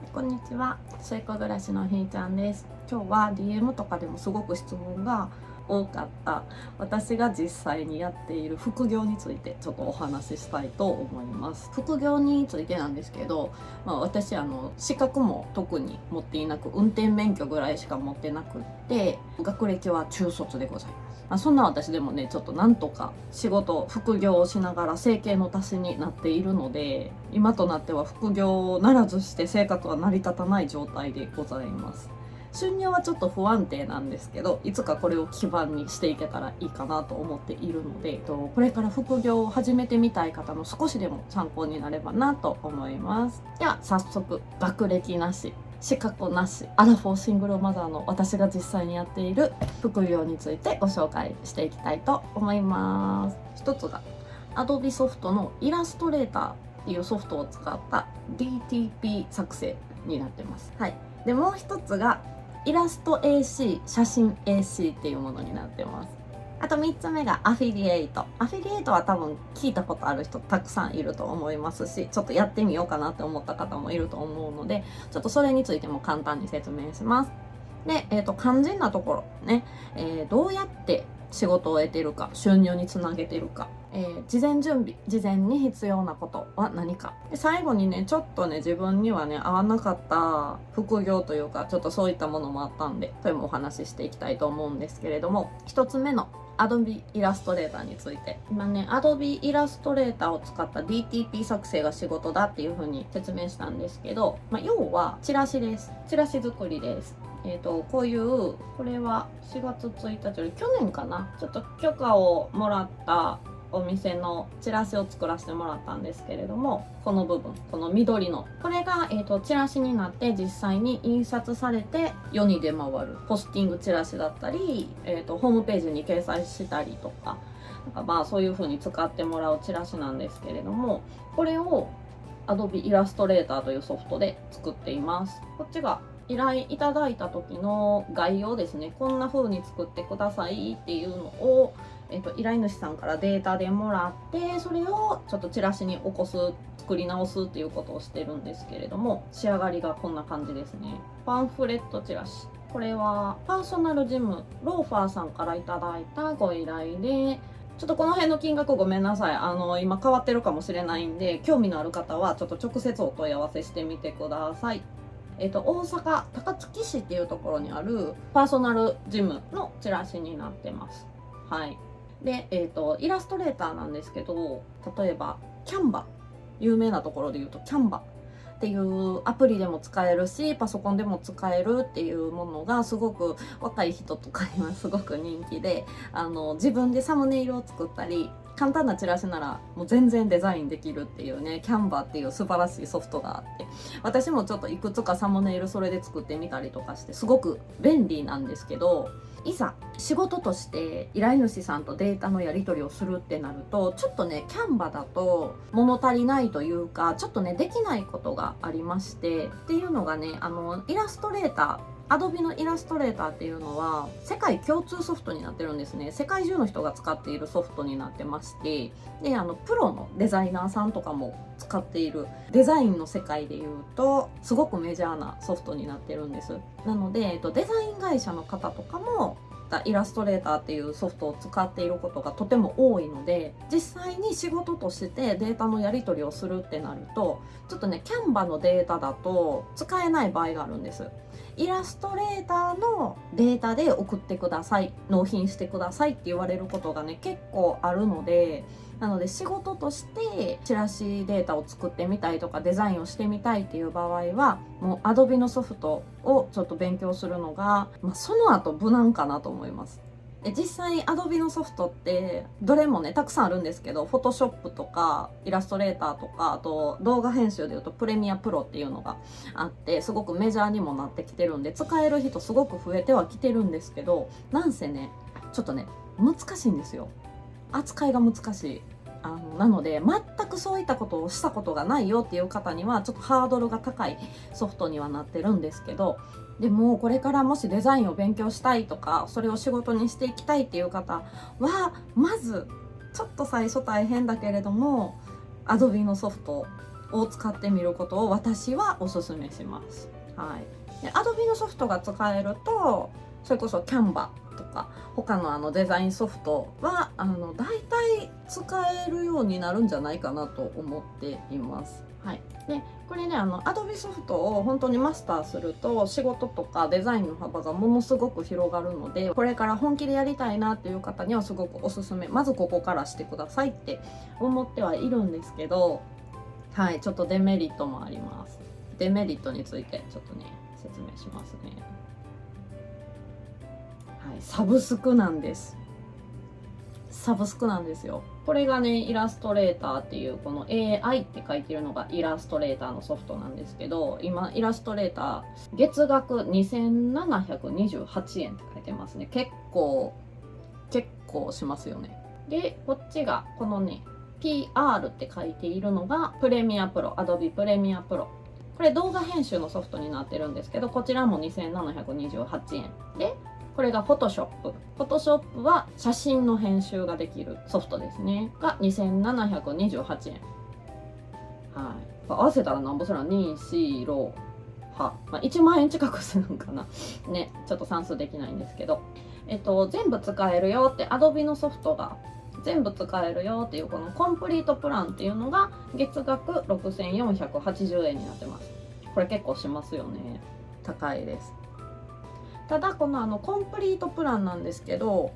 こんにちは、末っ子暮らしのひーちゃんです。今日は DM とかでもすごく質問が多かった私が実際にやっている副業についてちょっとお話ししたいと思います。副業についてなんですけど、私資格も特に持っていなく、運転免許ぐらいしか持ってなくって、学歴は中卒でございます。そんな私でもね、ちょっとなんとか仕事副業をしながら生計の足しになっているので、今となっては副業ならずして生活は成り立たない状態でございます。収入はちょっと不安定なんですけど、いつかこれを基盤にしていけたらいいかなと思っているので、これから副業を始めてみたい方の少しでも参考になればなと思います。では早速、学歴なし資格なしアラフォーシングルマザーの私が実際にやっている副業についてご紹介していきたいと思います。一つが Adobe ソフトのイラストレーターっていうソフトを使った DTP 作成になってます。はい。でもう一つがイラスト AC 写真 AC っていうものになってます。あと3つ目がアフィリエイト。アフィリエイトは多分聞いたことある人たくさんいると思いますし、ちょっとやってみようかなって思った方もいると思うので、ちょっとそれについても簡単に説明します。で、肝心なところね、どうやって仕事を得てるか、収入につなげてるか、事前準備、事前に必要なことは何か。で、最後にね、ちょっとね、自分にはね、合わなかった副業というか、ちょっとそういったものもあったんで、それもお話ししていきたいと思うんですけれども、一つ目のAdobe イラストレーターについて。今ね、Adobe イラストレーターを使った DTP 作成が仕事だっていう風に説明したんですけど、要はチラシです。チラシ作りです。こういう、これは4月1日より去年かな、ちょっと許可をもらったお店のチラシを作らせてもらったんですけれども、この部分、この緑のこれが、チラシになって実際に印刷されて世に出回るポスティングチラシだったり、ホームページに掲載したりとか、そういう風に使ってもらうチラシなんですけれども、これを Adobe イラストレーターというソフトで作っています。こっちが依頼いただいた時の概要ですね。こんな風に作ってくださいっていうのを、依頼主さんからデータでもらって、それをちょっとチラシに起こす、作り直すっていうことをしてるんですけれども、仕上がりがこんな感じですね。パンフレットチラシ、これはパーソナルジムローファーさんからいただいたご依頼で、ちょっとこの辺の金額ごめんなさい。今変わってるかもしれないんで、興味のある方はちょっと直接お問い合わせしてみてください。大阪高槻市っていうところにあるパーソナルジムのチラシになってます。はい。で、イラストレーターなんですけど、例えばキャンバ、有名なところで言うとキャンバっていうアプリでも使えるし、パソコンでも使えるっていうものがすごく若い人とかにはすごく人気で、自分でサムネイルを作ったり、簡単なチラシならもう全然デザインできるっていうね、キャンバーっていう素晴らしいソフトがあって、私もちょっといくつかサムネイルそれで作ってみたりとかして、すごく便利なんですけど、いざ仕事として依頼主さんとデータのやり取りをするってなると、ちょっとね、キャンバだと物足りないというか、ちょっとね、できないことがありまして、っていうのがね、イラストレーター、Adobe のイラストレーターっていうのは世界共通ソフトになってるんですね。世界中の人が使っているソフトになってまして、で、プロのデザイナーさんとかも使っている、デザインの世界でいうとすごくメジャーなソフトになってるんです。なので、デザイン会社の方とかもイラストレーターっていうソフトを使っていることがとても多いので、実際に仕事としてデータのやり取りをするってなると、ちょっとね、キャンバのデータだと使えない場合があるんです。イラストレーターのデータで送ってください、納品してくださいって言われることがね、結構あるので、なので仕事としてチラシデータを作ってみたいとかデザインをしてみたいっていう場合は、もう Adobe のソフトをちょっと勉強するのが、その後無難かなと思います。で、実際 Adobe のソフトってどれもね、たくさんあるんですけど、Photoshop とかイラストレーターとか、あと動画編集でいうとプレミアプロっていうのがあって、すごくメジャーにもなってきてるんで、使える人すごく増えてはきてるんですけど、なんせね、ちょっとね、難しいんですよ。扱いが難しい。なので、全くそういったことをしたことがないよっていう方にはちょっとハードルが高いソフトにはなってるんですけど、でもこれからもしデザインを勉強したいとか、それを仕事にしていきたいっていう方は、まずちょっと最初大変だけれども Adobe のソフトを使ってみることを私はおすすめします。はい、で Adobe のソフトが使えると、それこそ Canva とか他のデザインソフトは大体使えるようになるんじゃないかなと思っています。はい、でこれねAdobe ソフトを本当にマスターすると仕事とかデザインの幅がものすごく広がるので、これから本気でやりたいなっていう方にはすごくおすすめ。まずここからしてくださいって思ってはいるんですけど、はい、ちょっとデメリットもあります。デメリットについてちょっとね説明しますね。はい、サブスクなんです。サブスクなんですよ。これがねイラストレーターっていう、この AI って書いてるのがイラストレーターのソフトなんですけど、今イラストレーター月額2728円って書いてますね。結構しますよね。でこっちがこのね PR って書いているのがプレミアプロ、 Adobe プレミアプロ。これ動画編集のソフトになってるんですけど、こちらも2728円で、これが Photoshop。Photoshop は写真の編集ができるソフトですね。が2728円。はい。合わせたらなんぼすら2、4、6、まあ、1万円近くするんかな。ね、ちょっと算数できないんですけど。全部使えるよって、Adobe のソフトが全部使えるよっていうこのコンプリートプランっていうのが月額6480円になってます。これ結構しますよね。高いです。ただこのコンプリートプランなんですけど、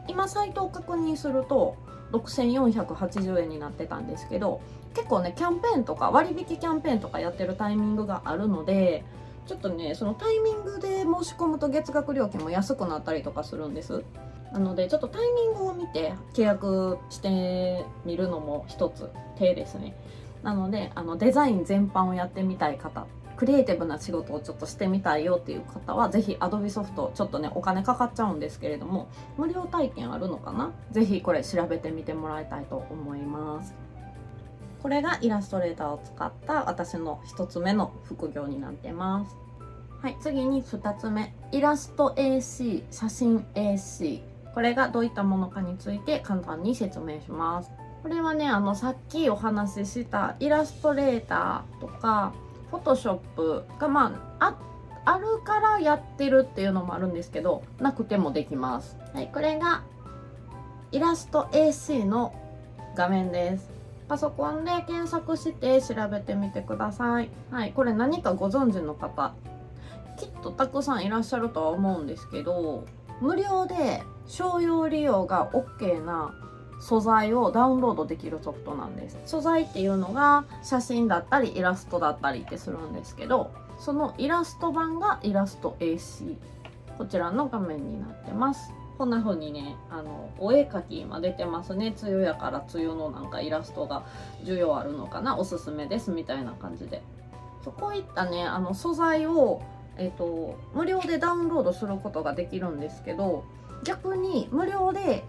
今サイトを確認すると6480円になってたんですけど、結構ねキャンペーンとか割引キャンペーンとかやってるタイミングがあるので、ちょっとねそのタイミングで申し込むと月額料金も安くなったりとかするんです。なのでちょっとタイミングを見て契約してみるのも一つ手ですね。なのでデザイン全般をやってみたい方、クリエイティブな仕事をちょっとしてみたいよっていう方はぜひ Adobe ソフト、ちょっとねお金かかっちゃうんですけれども無料体験あるのかな、ぜひこれ調べてみてもらいたいと思います。これがイラストレーターを使った私の1つ目の副業になってます。はい、次に2つ目、イラスト AC、写真 AC。これがどういったものかについて簡単に説明します。これはねさっきお話ししたイラストレーターとかフォトショップがあるからやってるっていうのもあるんですけど、なくてもできます。はい、これがイラスト AC の画面です。パソコンで検索して調べてみてください。はい、これ何かご存知の方きっとたくさんいらっしゃるとは思うんですけど、無料で商用利用が OK な素材をダウンロードできるソフトなんです。素材っていうのが写真だったりイラストだったりってするんですけど、そのイラスト版がイラスト AC、 こちらの画面になってます。こんな風にねお絵描き今出てますね。梅雨やから梅雨のなんかイラストが需要あるのかな、おすすめですみたいな感じで、こういったね素材を無料でダウンロードすることができるんですけど、逆に無料で、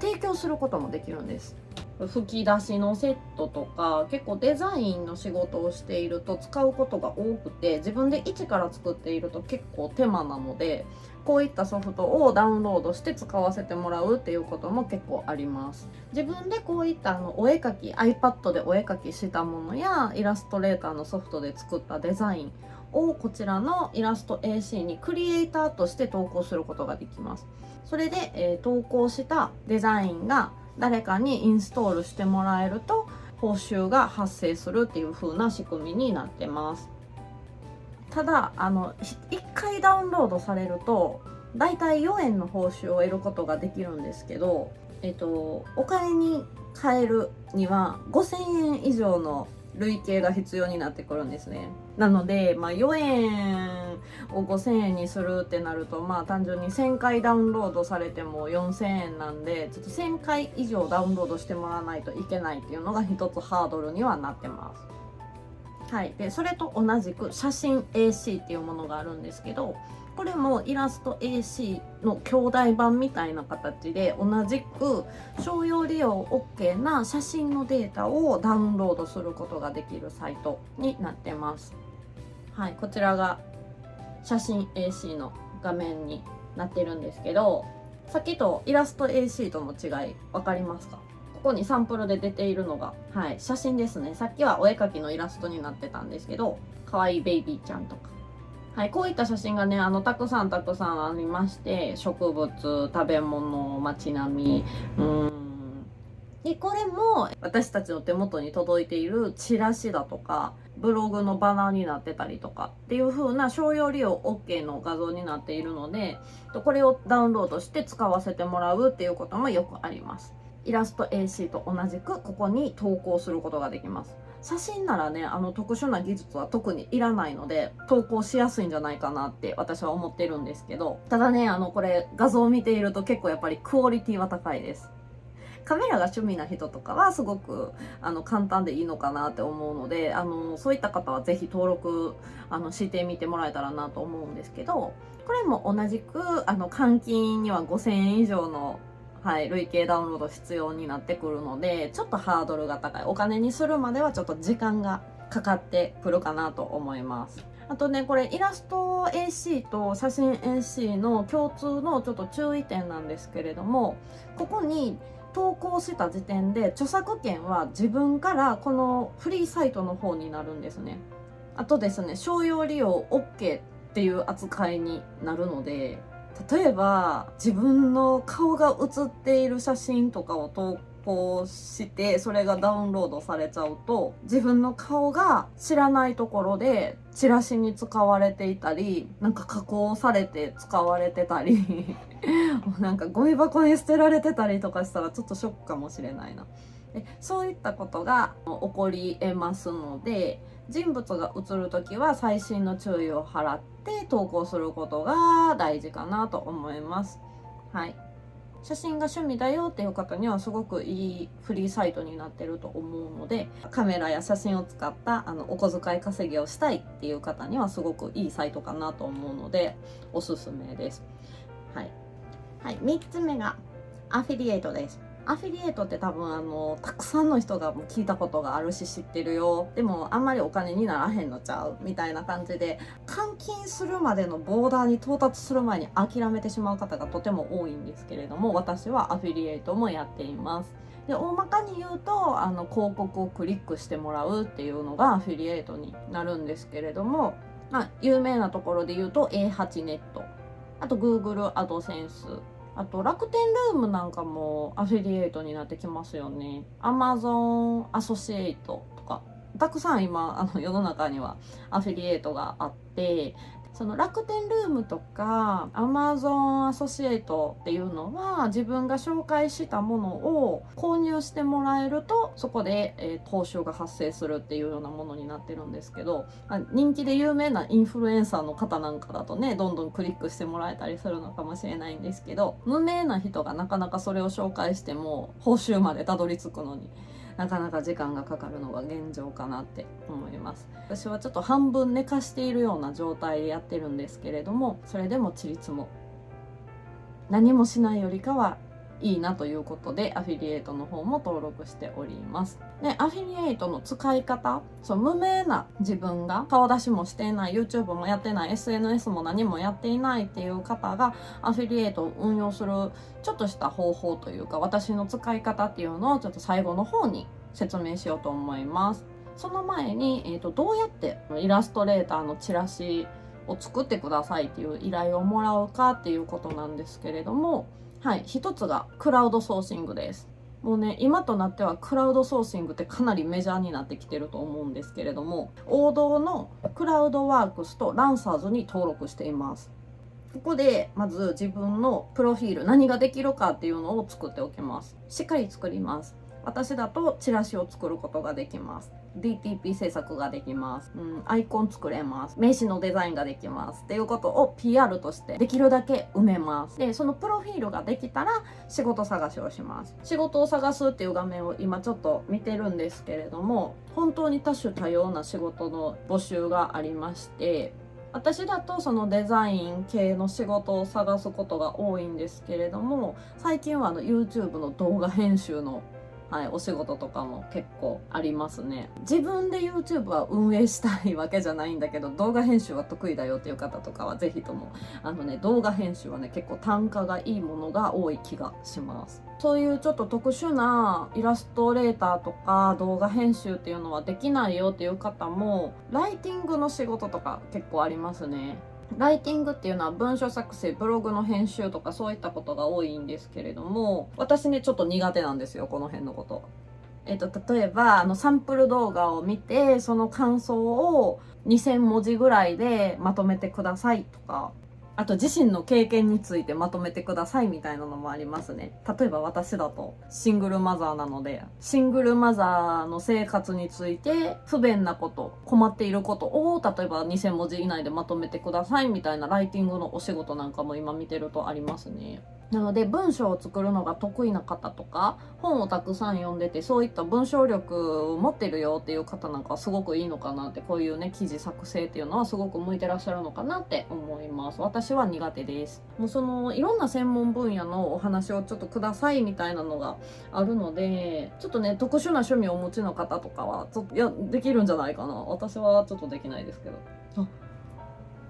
提供することもできるんです。吹き出しのセットとか結構デザインの仕事をしていると使うことが多くて、自分で一から作っていると結構手間なので、こういったソフトをダウンロードして使わせてもらうっていうことも結構あります。自分でこういったお絵描き iPad でお絵描きしたものやイラストレーターのソフトで作ったデザインをこちらのイラスト AC にクリエイターとして投稿することができます。それで、投稿したデザインが誰かにインストールしてもらえると報酬が発生するっていう風な仕組みになってます。ただ1回ダウンロードされるとだいたい4円の報酬を得ることができるんですけど、お金に換えるには5000円以上の累計が必要になってくるんですね。なので、4円を5000円にするってなると単純に1000回ダウンロードされても4000円なんで、ちょっと1000回以上ダウンロードしてもらわないといけないっていうのが一つハードルにはなってます。はい、でそれと同じく写真 AC っていうものがあるんですけど、これもイラスト AC の兄弟版みたいな形で同じく商用利用 OK な写真のデータをダウンロードすることができるサイトになってます。はい、こちらが写真 AC の画面になってるんですけど、さっきとイラスト AC との違い分かりますか？ここにサンプルで出ているのが、はい、写真ですね。さっきはお絵描きのイラストになってたんですけど、かわいいベイビーちゃんとか、はい、こういった写真がねたくさんありまして、植物、食べ物、街並み、でこれも私たちの手元に届いているチラシだとかブログのバナーになってたりとかっていう風な商用利用 OK の画像になっているので、これをダウンロードして使わせてもらうっていうこともよくあります。イラスト AC と同じくここに投稿することができます。写真ならね特殊な技術は特にいらないので投稿しやすいんじゃないかなって私は思ってるんですけど、ただねこれ画像を見ていると結構やっぱりクオリティは高いです。カメラが趣味な人とかはすごく簡単でいいのかなって思うので、そういった方はぜひ登録してみてもらえたらなと思うんですけど、これも同じく換金には5000円以上の、はい、累計ダウンロード必要になってくるので、ちょっとハードルが高い。お金にするまではちょっと時間がかかってくるかなと思います。あとねこれイラスト AC と写真 AC の共通のちょっと注意点なんですけれども、ここに投稿した時点で著作権は自分からこのフリーサイトの方になるんですね。あとですね、商用利用 OK っていう扱いになるので、例えば自分の顔が写っている写真とかを投稿してそれがダウンロードされちゃうと、自分の顔が知らないところでチラシに使われていたり、なんか加工されて使われてたりなんかゴミ箱に捨てられてたりとかしたらちょっとショックかもしれないな。でそういったことが起こり得ますので、人物が写るときは細心の注意を払って投稿することが大事かなと思います。はい、写真が趣味だよっていう方にはすごくいいフリーサイトになってると思うので、カメラや写真を使ったお小遣い稼ぎをしたいっていう方にはすごくいいサイトかなと思うのでおすすめです。はい、はい、3つ目がアフィリエイトです。アフィリエイトって多分たくさんの人が聞いたことがあるし知ってるよ、でもあんまりお金にならへんのちゃうみたいな感じで、換金するまでのボーダーに到達する前に諦めてしまう方がとても多いんですけれども、私はアフィリエイトもやっています。で大まかに言うと広告をクリックしてもらうっていうのがアフィリエイトになるんですけれども、有名なところで言うと A8 ネット、あと Google アドセンス、あと楽天ルームなんかもアフィリエイトになってきますよね。Amazon アソシエイトとかたくさん今世の中にはアフィリエイトがあって、その楽天ルームとか Amazon アソシエイトっていうのは自分が紹介したものを購入してもらえるとそこで、報酬が発生するっていうようなものになってるんですけど、人気で有名なインフルエンサーの方なんかだとねどんどんクリックしてもらえたりするのかもしれないんですけど、無名な人がなかなかそれを紹介しても報酬までたどり着くのになかなか時間がかかるのが現状かなって思います。私はちょっと半分寝かしているような状態でやってるんですけれども、それでもちりつも何もしないよりかはいいなということでアフィリエイトの方も登録しております。でアフィリエイトの使い方、無名な自分が顔出しもしていない、 YouTube もやってない、 SNS も何もやっていないっていう方がアフィリエイトを運用するちょっとした方法というか、私の使い方っていうのをちょっと最後の方に説明しようと思います。その前に、どうやってイラストレーターのチラシを作ってくださいっていう依頼をもらうかっていうことなんですけれども、はい、一つがクラウドソーシングです。もうね今となってはクラウドソーシングってかなりメジャーになってきてると思うんですけれども、王道のクラウドワークスとランサーズに登録しています。ここでまず自分のプロフィール、何ができるかっていうのを作っておきます。しっかり作ります。私だとチラシを作ることができます。 DTP 制作ができます、アイコン作れます、名刺のデザインができますっていうことを PR としてできるだけ埋めます。でそのプロフィールができたら仕事探しをします。仕事を探すっていう画面を今ちょっと見てるんですけれども、本当に多種多様な仕事の募集がありまして、私だとそのデザイン系の仕事を探すことが多いんですけれども、最近はYouTube の動画編集のはい、お仕事とかも結構ありますね。自分で YouTube は運営したいわけじゃないんだけど、動画編集は得意だよっていう方とかはぜひとも動画編集はね結構単価がいいものが多い気がします。そういうちょっと特殊なイラストレーターとか動画編集っていうのはできないよっていう方も、ライティングの仕事とか結構ありますね。ライティングっていうのは文書作成、ブログの編集とかそういったことが多いんですけれども、私ねちょっと苦手なんですよ、この辺のこと。例えばサンプル動画を見てその感想を2000文字ぐらいでまとめてくださいとか、あと自身の経験についてまとめてくださいみたいなのもありますね。例えば私だとシングルマザーなので、シングルマザーの生活について不便なこと、困っていることを例えば2000文字以内でまとめてくださいみたいなライティングのお仕事なんかも今見てるとありますね。なので文章を作るのが得意な方とか、本をたくさん読んでてそういった文章力を持ってるよっていう方なんかはすごくいいのかなって、こういうね記事作成っていうのはすごく向いてらっしゃるのかなって思います。私は苦手です。もういろんな専門分野のお話をちょっとくださいみたいなのがあるので、ちょっとね特殊な趣味をお持ちの方とかはちょっとできるんじゃないかな。私はちょっとできないですけど。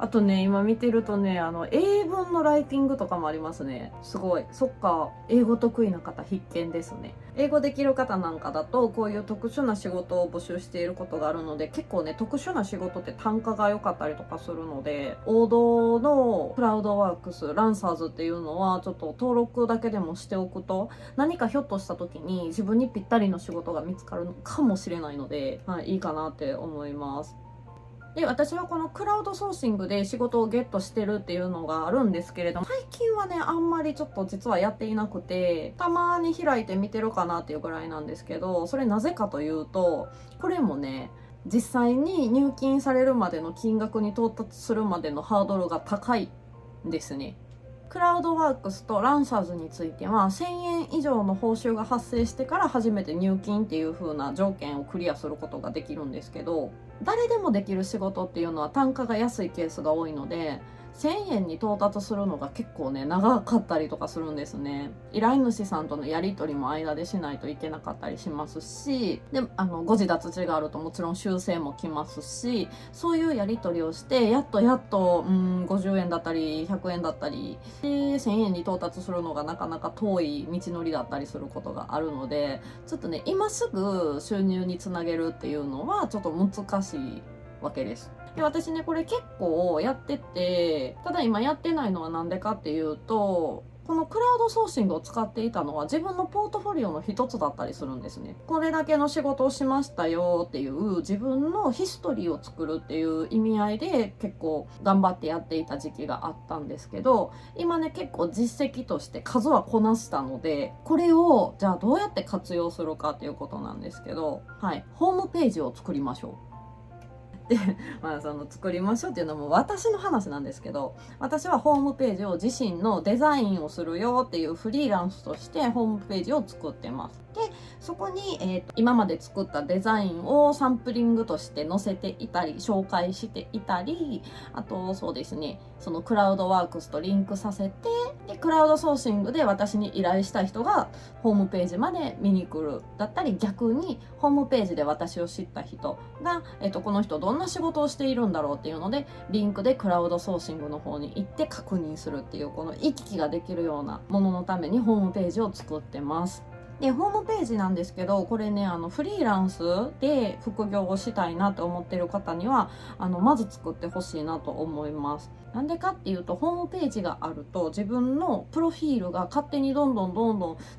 あとね、今見てるとね、英文のライティングとかもありますね。すごい。そっか、英語得意な方必見ですね。英語できる方なんかだと、こういう特殊な仕事を募集していることがあるので、結構ね、特殊な仕事って単価が良かったりとかするので、王道のクラウドワークス、ランサーズっていうのは、ちょっと登録だけでもしておくと、何かひょっとした時に自分にぴったりの仕事が見つかるかもしれないので、はい、いいかなって思います。で、私はこのクラウドソーシングで仕事をゲットしてるっていうのがあるんですけれども、最近はねあんまりちょっと実はやっていなくて、たまに開いて見てるかなっていうぐらいなんですけど、それなぜかというと、これもね実際に入金されるまでの金額に到達するまでのハードルが高いんですね。クラウドワークスとランサーズについては1000円以上の報酬が発生してから初めて入金っていう風な条件をクリアすることができるんですけど、誰でもできる仕事っていうのは単価が安いケースが多いので、1000円に到達するのが結構ね長かったりとかするんですね。依頼主さんとのやり取りも間でしないといけなかったりしますし、で誤字脱字があるともちろん修正もきますし、そういうやり取りをしてやっと50円だったり100円だったりで1000円に到達するのがなかなか遠い道のりだったりすることがあるので、ちょっとね今すぐ収入につなげるっていうのはちょっと難しいわけです。で、私ねこれ結構やってて、ただ今やってないのはなんでかっていうと、このクラウドソーシングを使っていたのは自分のポートフォリオの一つだったりするんですね。これだけの仕事をしましたよっていう自分のヒストリーを作るっていう意味合いで結構頑張ってやっていた時期があったんですけど、今ね結構実績として数はこなしたので、これをじゃあどうやって活用するかっていうことなんですけど、はい、ホームページを作りましょう。で、その作りましょうっていうのも私の話なんですけど、私はホームページを自身のデザインをするよっていうフリーランスとしてホームページを作ってます。で、そこに、今まで作ったデザインをサンプリングとして載せていたり紹介していたり、あとそうですね、そのクラウドワークスとリンクさせて、でクラウドソーシングで私に依頼した人がホームページまで見に来るだったり、逆にホームページで私を知った人が、この人どんな仕事をしているんだろうっていうのでリンクでクラウドソーシングの方に行って確認するっていう、この行き来ができるようなもののためにホームページを作ってます。で、ホームページなんですけど、これねフリーランスで副業をしたいなと思ってる方にはまず作ってほしいなと思います。なんでかっていうと、ホームページがあると自分のプロフィールが勝手にどんどん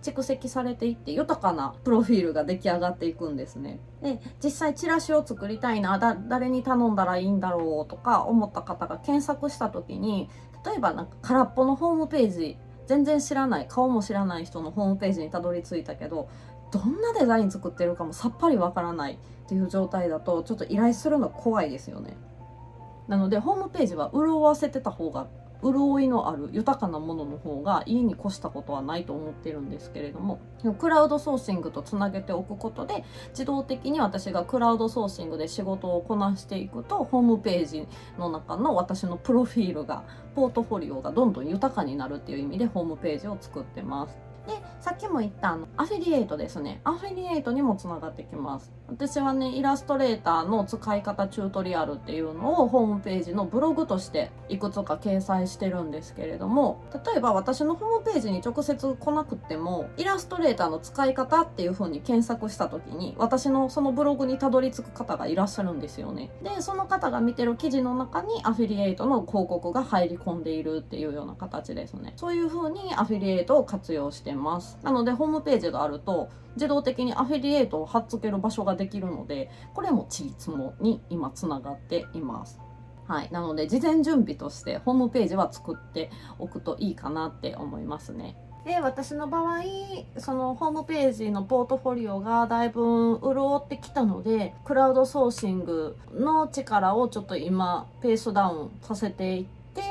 蓄積されていって、豊かなプロフィールが出来上がっていくんですね。で、実際チラシを作りたいな、誰に頼んだらいいんだろうとか思った方が検索した時に、例えばなんか空っぽのホームページ、全然知らない、顔も知らない人のホームページにたどり着いたけど、どんなデザイン作ってるかもさっぱりわからないっていう状態だと、ちょっと依頼するの怖いですよね。なのでホームページは潤わせてた方が、潤いのある豊かなものの方が家に越したことはないと思ってるんですけれども、クラウドソーシングとつなげておくことで自動的に私がクラウドソーシングで仕事をこなしていくと、ホームページの中の私のプロフィールが、ポートフォリオがどんどん豊かになるっていう意味でホームページを作ってます。でさっきも言ったアフィリエイトですね。アフィリエイトにもつながってきます。私はねイラストレーターの使い方チュートリアルっていうのをホームページのブログとしていくつか掲載してるんですけれども、例えば私のホームページに直接来なくてもイラストレーターの使い方っていう風に検索した時に私のそのブログにたどり着く方がいらっしゃるんですよね。でその方が見てる記事の中にアフィリエイトの広告が入り込んでいるっていうような形ですね。そういう風にアフィリエイトを活用してます。なのでホームページがあると自動的にアフィリエイトを貼っつける場所ができるので、これもちりつもに今つながっています。はい、なので事前準備としてホームページは作っておくといいかなって思いますね。で私の場合そのホームページのポートフォリオがだいぶ潤ってきたので、クラウドソーシングの力をちょっと今ペースダウンさせていって、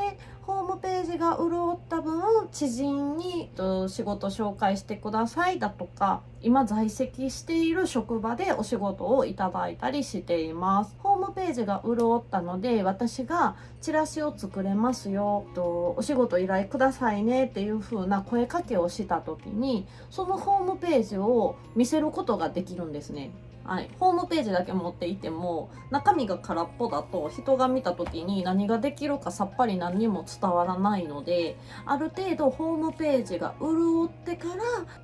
ホームページが潤った分知人に仕事紹介してくださいだとか、今在籍している職場でお仕事をいただいたりしています。ホームページが潤ったので私がチラシを作れますよお仕事依頼くださいねっていう風な声かけをした時にそのホームページを見せることができるんですね。はい、ホームページだけ持っていても中身が空っぽだと人が見た時に何ができるかさっぱり何にも伝わらないので、ある程度ホームページが潤ってから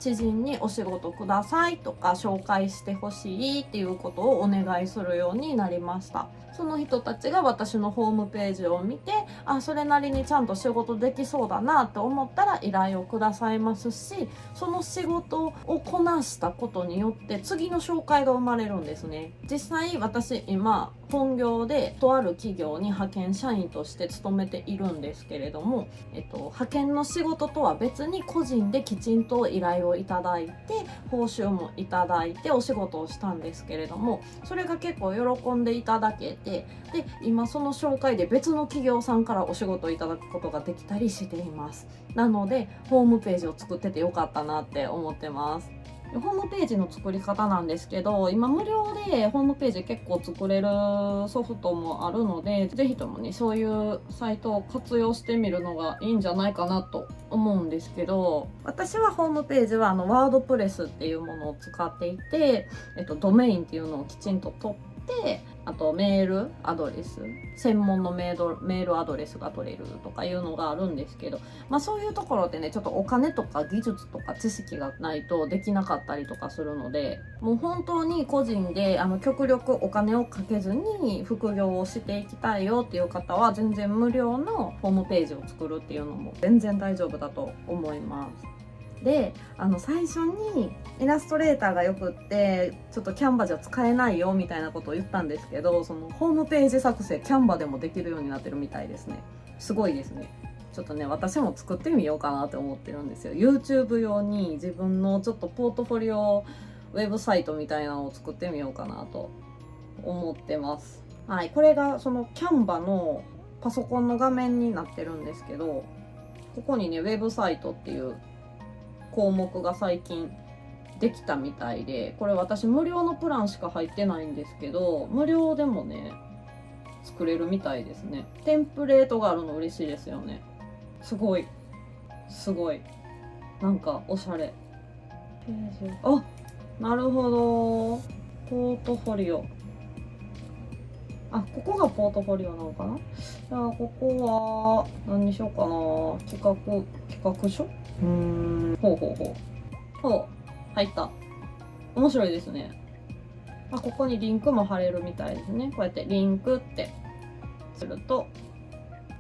知人にお仕事くださいとか紹介してほしいっていうことをお願いするようになりました。その人たちが私のホームページを見て、それなりにちゃんと仕事できそうだなって思ったら依頼をくださいますし、その仕事をこなしたことによって次の紹介が生まれるんですね。実際私今本業でとある企業に派遣社員として勤めているんですけれども、派遣の仕事とは別に個人できちんと依頼をいただいて報酬もいただいてお仕事をしたんですけれども、それが結構喜んでいただけて、で今その紹介で別の企業さんからお仕事をいただくことができたりしています。なのでホームページを作っててよかったなって思ってます。ホームページの作り方なんですけど、今無料でホームページ結構作れるソフトもあるので、ぜひともねそういうサイトを活用してみるのがいいんじゃないかなと思うんですけど、私はホームページはワードプレスっていうものを使っていて、ドメインっていうのをきちんと取って、あとメールアドレス、専門のメールアドレスが取れるとかいうのがあるんですけど、そういうところでねちょっとお金とか技術とか知識がないとできなかったりとかするので、もう本当に個人で極力お金をかけずに副業をしていきたいよっていう方は全然無料のホームページを作るっていうのも全然大丈夫だと思います。で最初にイラストレーターがよくってちょっとキャンバじゃ使えないよみたいなことを言ったんですけど、そのホームページ作成キャンバでもできるようになってるみたいですね。すごいですね。ちょっとね私も作ってみようかなって思ってるんですよ。 YouTube 用に自分のちょっとポートフォリオウェブサイトみたいなのを作ってみようかなと思ってます。はい、これがそのキャンバのパソコンの画面になってるんですけど、ここにねウェブサイトっていう項目が最近できたみたいで、これ私無料のプランしか入ってないんですけど、無料でもね作れるみたいですね。テンプレートがあるの嬉しいですよね。すごいなんかおしゃれページ、なるほど、ポートフォリオ、ここがポートフォリオなのかな。じゃあここは何にしようかな。企画書、ほう入った。面白いですね。ここにリンクも貼れるみたいですね。こうやってリンクってすると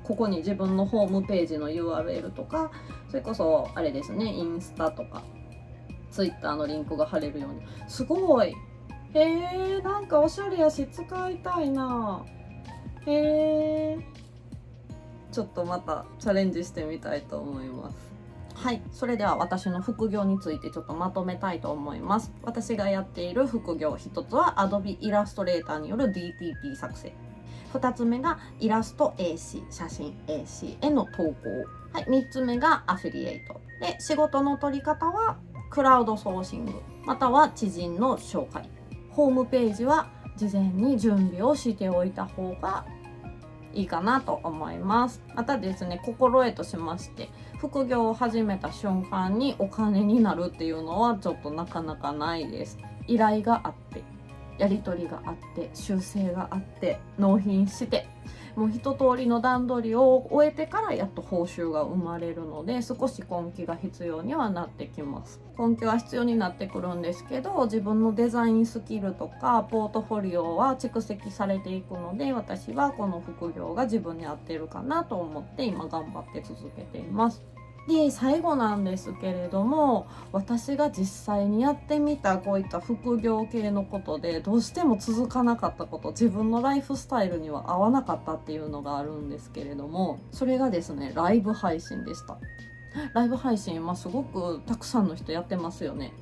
ここに自分のホームページの URL とか、それこそあれですね、インスタとかツイッターのリンクが貼れるように。すごい、なんかおしゃれやし使いたいな。ちょっとまたチャレンジしてみたいと思います。はい、それでは私の副業についてちょっとまとめたいと思います。私がやっている副業、一つは Adobe イラストレーターによる DTP 作成、2つ目がイラスト AC、写真 AC への投稿、はい、3つ目がアフィリエイトで、仕事の取り方はクラウドソーシングまたは知人の紹介、ホームページは事前に準備をしておいた方がいいかなと思います。またですね、心得としまして、副業を始めた瞬間にお金になるっていうのはちょっとなかなかないです。依頼があって、やり取りがあって、修正があって、納品して、もう一通りの段取りを終えてからやっと報酬が生まれるので、少し根気が必要にはなってきます。根気は必要になってくるんですけど、自分のデザインスキルとかポートフォリオは蓄積されていくので、私はこの副業が自分に合ってるかなと思って今頑張って続けています。で、最後なんですけれども、私が実際にやってみたこういった副業系のことでどうしても続かなかったこと、自分のライフスタイルには合わなかったっていうのがあるんですけれども、それがですね、ライブ配信でした。ライブ配信、すごくたくさんの人やってますよね。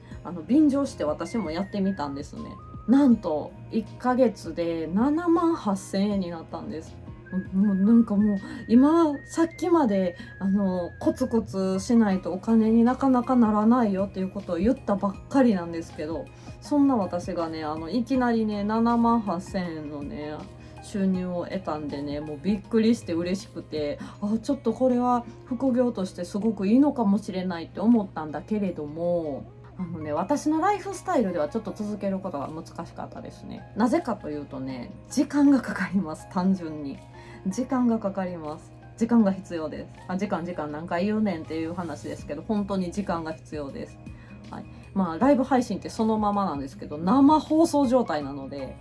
便乗して私もやってみたんですね。なんと1ヶ月で7万8,000円になったんです。もうなんかもう今さっきまでコツコツしないとお金になかなかならないよっていうことを言ったばっかりなんですけど、そんな私がねいきなりね7万8,000円のね収入を得たんでね、もうびっくりして嬉しくて、ちょっとこれは副業としてすごくいいのかもしれないって思ったんだけれども、私のライフスタイルではちょっと続けることが難しかったですね。なぜかというとね、時間がかかります。単純に時間がかかります。時間が必要です。時間何回言うねんっていう話ですけど、本当に時間が必要です。はい、ライブ配信ってそのままなんですけど、生放送状態なので、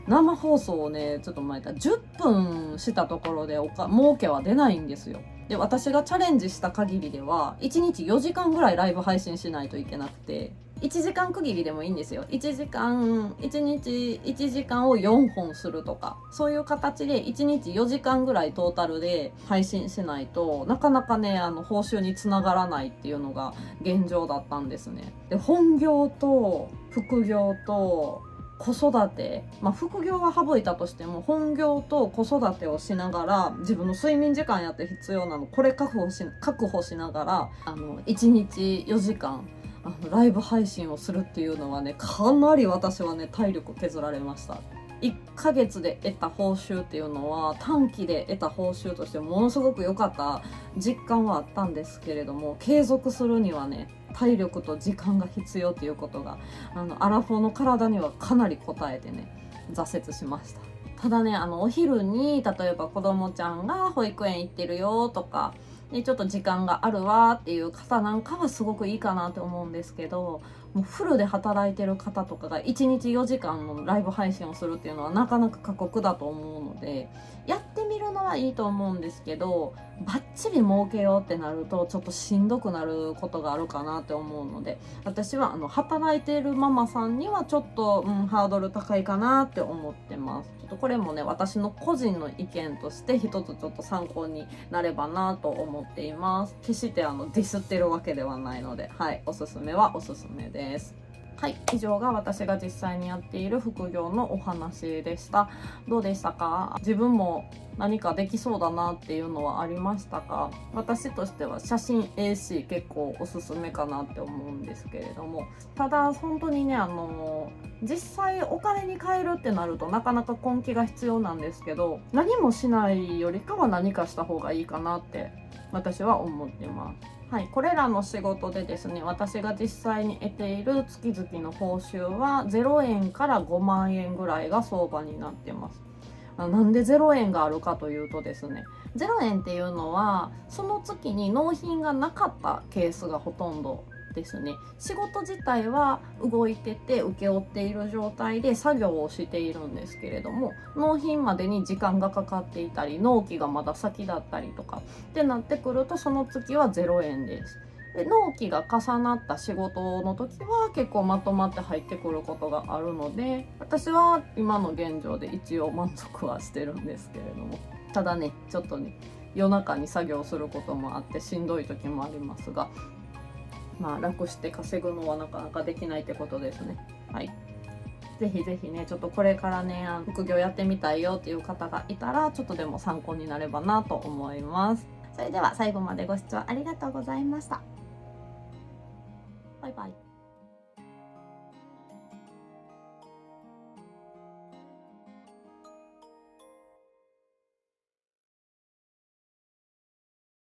生放送をねちょっと前から10分したところで儲けは出ないんですよ。で、私がチャレンジした限りでは1日4時間ぐらいライブ配信しないといけなくて、1時間区切りでもいいんですよ。1日1時間を4本するとか、そういう形で1日4時間ぐらいトータルで配信しないとなかなかね報酬につながらないっていうのが現状だったんですね。で、本業と副業と子育て、副業は省いたとしても本業と子育てをしながら、自分の睡眠時間やって必要なのこれ確保しながら1日4時間ライブ配信をするっていうのはね、かなり私はね体力削られました。1ヶ月で得た報酬っていうのは短期で得た報酬としてものすごく良かった実感はあったんですけれども、継続するにはね体力と時間が必要っていうことがアラフォーの体にはかなり応えてね挫折しました。ただねお昼に例えば子供ちゃんが保育園行ってるよとかで、ちょっと時間があるわっていう方なんかはすごくいいかなと思うんですけど、もうフルで働いてる方とかが1日4時間のライブ配信をするっていうのはなかなか過酷だと思うので、やってみるのはいいと思うんですけど、バッチリ儲けようってなるとちょっとしんどくなることがあるかなって思うので、私は働いているママさんにはちょっと、ハードル高いかなって思ってます。ちょっとこれもね私の個人の意見として一つちょっと参考になればなと思っています。決してディスってるわけではないので、はい、おすすめはおすすめです。はい、以上が私が実際にやっている副業のお話でした。どうでしたか？自分も何かできそうだなっていうのはありましたか？私としては写真 AC 結構おすすめかなって思うんですけれども、ただ本当にね実際お金に換えるってなるとなかなか根気が必要なんですけど、何もしないよりかは何かした方がいいかなって私は思ってます。はい、これらの仕事でですね、私が実際に得ている月々の報酬は0円から5万円ぐらいが相場になってます。なんで0円があるかというとですね、0円っていうのはその月に納品がなかったケースがほとんどですね。仕事自体は動いてて請け負っている状態で作業をしているんですけれども、納品までに時間がかかっていたり納期がまだ先だったりとかってなってくると、その月は0円です。で、納期が重なった仕事の時は結構まとまって入ってくることがあるので、私は今の現状で一応満足はしてるんですけれども、ただねちょっとね夜中に作業することもあってしんどい時もありますが、楽して稼ぐのはなかなかできないってことですね。はい。ぜひぜひね、ちょっとこれからね、副業やってみたいよっていう方がいたら、ちょっとでも参考になればなと思います。それでは最後までご視聴ありがとうございました。バイバイ。